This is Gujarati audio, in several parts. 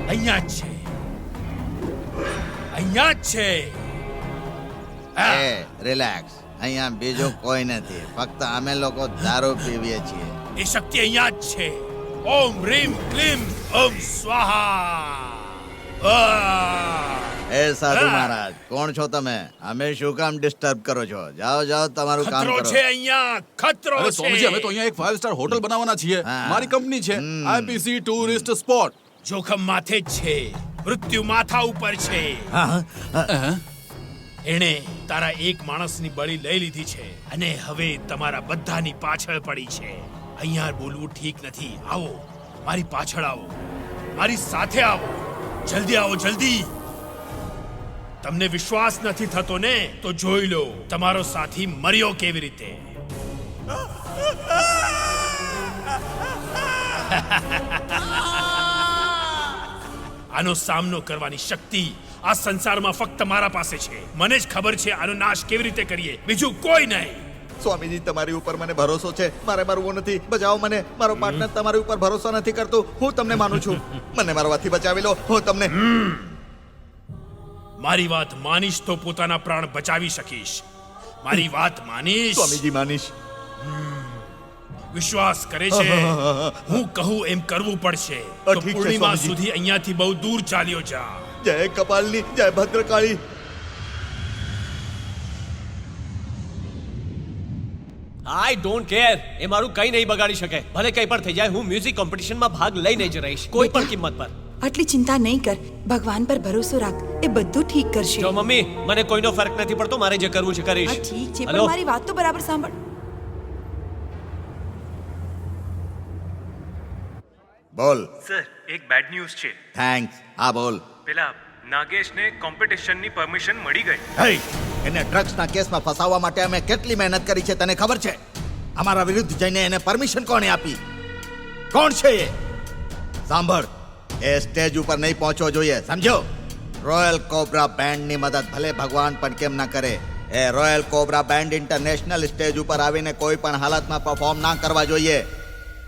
અહીંયા જ છે, અહીંયા જ છે. એ રિલેક્સ, અહીંયા બીજું કોઈ નથી, ફક્ત અમે લોકો દારૂ પીવીએ છીએ. એ શક્તિ અહીંયા જ છે. ઓમ રીમ ક્લીમ ઓમ સ્વાહા. એ સાધુ મહારાજ, કોણ છો તમે? અમે શું કામ ડિસ્ટર્બ કરો છો? જાઓ જાઓ, તમારું કામ ખતરો કરો. છે અહીંયા, ખતરો અરે છે. સ્વામીજી, અમે તો અહીંયા એક 5 સ્ટાર હોટલ બનાવવાના છીએ. હા. મારી કંપની છે આઈપીસી ટુરિસ્ટ સ્પોટ. જોખમ માથે જ છે, મૃત્યુ માથા ઉપર છે. એણે તારા એક માણસની બળી લઈ લીધી છે અને હવે તમારા બધાની પાછળ પડી છે. અહીંયા બોલવું ઠીક નથી. આવો, મારી પાછળ આવો, મારી સાથે આવો, જલ્દી આવો, જલ્દી. તમને વિશ્વાસ નથી થતો ને? તો જોઈ લો તમારો સાથી મર્યો કેવી રીતે. આનો સામનો કરવાની શક્તિ આ સંસારમાં ફક્ત મારા પાસે છે. મને જ ખબર છે આનો નાશ કેવી રીતે કરીએ, બીજું કોઈ નહીં. સ્વામીજી, તમારી ઉપર મને ભરોસો છે. મારે મરવું નથી, બચાવો મને. મારો પાર્ટનર તમારી ઉપર ભરોસો નથી કરતો. હું તમને માનું છું. મને મારવાથી બચાવી લો. હું તમને મારી વાત માનીશ તો પોતાના પ્રાણ બચાવી શકીશ. મારી વાત માનીશ? સ્વામીજી માનીશ. વિશ્વાસ કરે છે? હું કહું એમ કરવું પડશે. તો ઠીક છે, પૂર્ણિમા સ્વામીજી. સુધી અહીંયાથી બહુ દૂર ચાલ્યો જા. જય કપાલની, જય ભદ્રકાળી. I don't care. એ મારું કંઈ નહીં બગાડી શકે. ભલે કંઈ પણ થઈ જાય, હું મ્યુઝિક કોમ્પિટિશનમાં ભાગ લઈને જ રહીશ, કોઈ પણ કિંમત પર. આટલી ચિંતા નહીં કર. ભગવાન પર ભરોસો રાખ, એ બધું ઠીક કરશે. જો મમ્મી, મને કોઈનો ફરક નથી પડતો. મારે જે કરવું છે કરીશ. હા ઠીક છે, હલો? પણ મારી વાત તો બરાબર સાંભળ. બોલ. સર, એક બેડ ન્યૂઝ છે. થેન્ક્સ. હા બોલ. પેલા નાગેશને કોમ્પિટિશનની પરમિશન મળી ગઈ. હે, એને ડ્રગ્સના કેસમાં ફસાવવા માટે અમે કેટલી મહેનત કરી છે તને ખબર છે? અમારા વિરુદ્ધ જઈને એને પરમિશન કોણે આપી? કોણ છે એ? સાંભળ, એ સ્ટેજ ઉપર નહીં પહોંચવો જોઈએ, સમજો? રોયલ કોબ્રા બેન્ડની મદદ ભલે ભગવાન પણ કેમ ના કરે, એ royal cobra band international stage ઉપર આવીને કોઈ પણ હાલતમાં પરફોર્મ ના કરવા જોઈએ.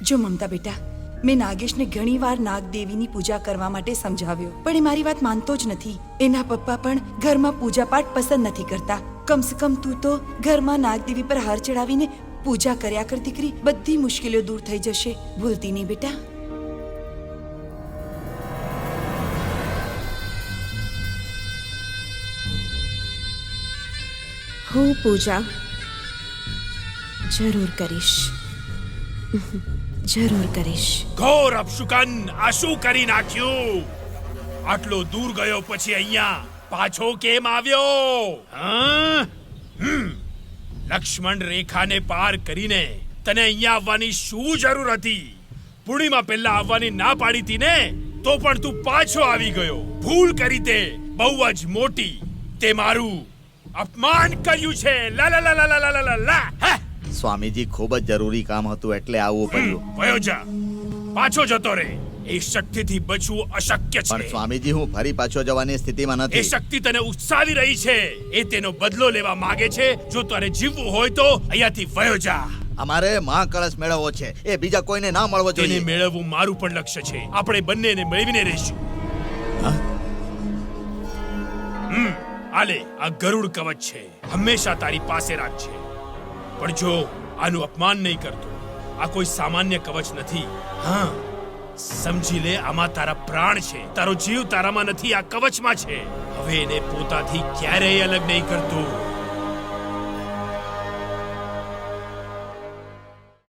જો મમતા બેટા, મેં નાગેશને ઘણીવાર નાગદેવીની પૂજા કરવા માટે સમજાવ્યો, પણ એ મારી વાત માનતો જ નથી. એના પપ્પા પણ ઘરમાં પૂજા પાઠ પસંદ નથી કરતા. કમસે કમ તું તો ઘરમાં નાગદેવી પર હાર ચડાવીને પૂજા કર્યા કર દીકરી. બધી મુશ્કેલીઓ દૂર થઈ જશે. ભૂલતી નહીં બેટા. હું પૂજા જરૂર કરીશ. જરૂર કરીશ. ઘોર અપશુકન! આ શું કરી નાખ્યું? આટલો દૂર ગયો પછી અહીંયા પાછો કેમ આવ્યો? હા? લક્ષ્મણ રેખાને પાર કરીને તને અહીંયા આવવાની શું જરૂર હતી? પૂર્ણિમા પહેલા આવવાની ના પાડી હતી ને, તો પણ તું પાછો આવી ગયો. ભૂલ કરી તે બહુ જ મોટી. તે મારું અપમાન કર્યું છે. લા લા લા લા લા લા લા લા. હે! સ્વામીજી, ખૂબ જ જરૂરી કામ હતું એટલે આવવું પડ્યું. વયો જા, પાછો જતો રે. એ શક્તિથી બચવું અશક્ય પણ છે. સ્વામીજી, હું ફરી પાછો જવાની સ્થિતિમાં એ નથી. શક્તિ તને ઉકસાવી રહી છે. એ તેનો બદલો લેવા માંગે છે. જો તારે જીવવું હોય તો અહીંયાથી વયો જા. અમારે મહાકળશ મેળવવો છે. એ બીજા કોઈને ના મળવો તેને જોઈએ. મેળવવું મારું પણ લક્ષ્ય છે. આપણે બંનેને મેળવીને રહીશું. આલે, આ ગરુડ કવચ છે. હંમેશા તારી પાસે રાખજે. પણ જો આનું અપમાન નહીં કરતો. આ કોઈ સામાન્ય કવચ નથી. હા, સમજી લે, આમાં તારા પ્રાણ છે. તારો જીવ તારામાં નથી, આ કવચમાં છે. હવે એને પોતાથી ક્યારેય અલગ નહીં કરતો.